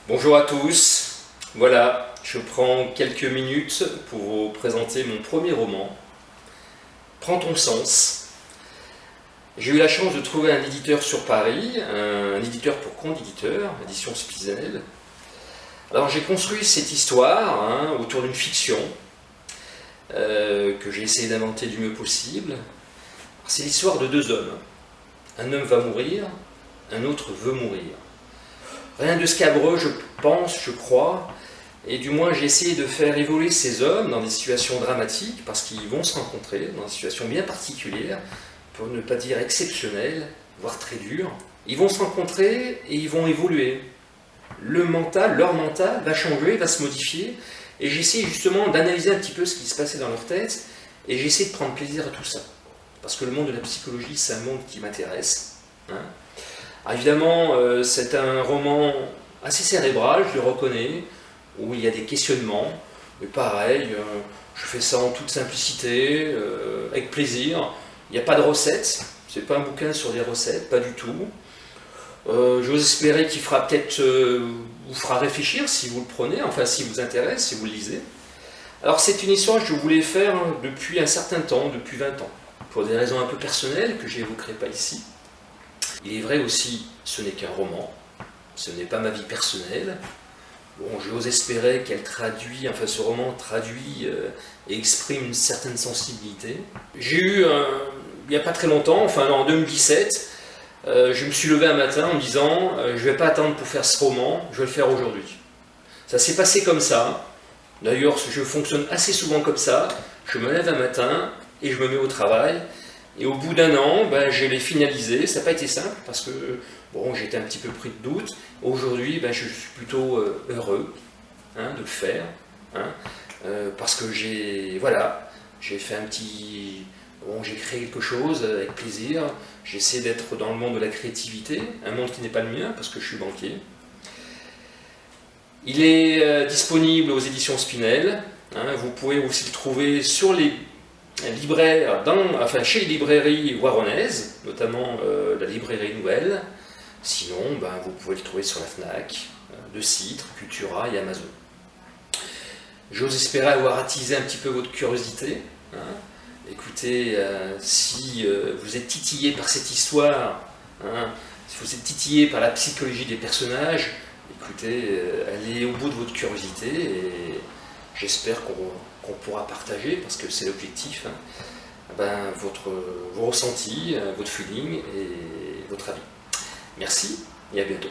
Bonjour à tous, voilà, je prends quelques minutes pour vous présenter mon premier roman, Prends ton sens. J'ai eu la chance de trouver un éditeur sur Paris, un éditeur pour compte éditeur, édition Spizel. Alors j'ai construit cette histoire autour d'une fiction que j'ai essayé d'inventer du mieux possible. C'est l'histoire de deux hommes. Un homme va mourir, un autre veut mourir. Rien de scabreux, je pense, je crois, et du moins j'ai essayé de faire évoluer ces hommes dans des situations dramatiques, parce qu'ils vont se rencontrer dans des situations bien particulières, pour ne pas dire exceptionnelles, voire très dures. Ils vont se rencontrer et ils vont évoluer. Le mental, leur mental va changer, va se modifier, et j'ai essayé justement d'analyser un petit peu ce qui se passait dans leur tête, et j'ai essayé de prendre plaisir à tout ça. Parce que le monde de la psychologie, c'est un monde qui m'intéresse. Alors évidemment, c'est un roman assez cérébral, je le reconnais, où il y a des questionnements, mais pareil, je fais ça en toute simplicité, avec plaisir. Il n'y a pas de recettes, c'est pas un bouquin sur des recettes, pas du tout. J'ose espérer qu'il fera peut-être, vous fera réfléchir si vous le prenez, enfin si vous intéresse, si vous le lisez. Alors c'est une histoire que je voulais faire depuis un certain temps, depuis 20 ans, pour des raisons un peu personnelles que j'évoquerai pas ici. Il est vrai aussi, ce n'est qu'un roman, ce n'est pas ma vie personnelle. Bon, j'ose espérer qu'elle traduit, enfin ce roman traduit et exprime une certaine sensibilité. J'ai eu, il n'y a pas très longtemps, enfin en 2017, je me suis levé un matin en me disant je ne vais pas attendre pour faire ce roman, je vais le faire aujourd'hui. Ça s'est passé comme ça. D'ailleurs, je fonctionne assez souvent comme ça. Je me lève un matin et je me mets au travail. Et au bout d'un an, je l'ai finalisé. Ça n'a pas été simple parce que bon, j'étais un petit peu pris de doute. Aujourd'hui, je suis plutôt heureux de le faire. Parce que j'ai fait un petit... Bon, j'ai créé quelque chose avec plaisir. J'essaie d'être dans le monde de la créativité, un monde qui n'est pas le mien parce que je suis banquier. Il est disponible aux éditions Spinel. Vous pouvez aussi le trouver sur les libraires, chez les librairies waronnaises, notamment la librairie Nouvelle. Sinon, vous pouvez le trouver sur la Fnac, De Citre, Cultura et Amazon. J'ose espérer avoir attisé un petit peu votre curiosité. Écoutez, si vous êtes titillé par cette histoire, si vous êtes titillé par la psychologie des personnages, écoutez, allez au bout de votre curiosité et j'espère qu'on pourra partager, parce que c'est l'objectif, vos ressentis, votre feeling et votre avis. Merci et à bientôt.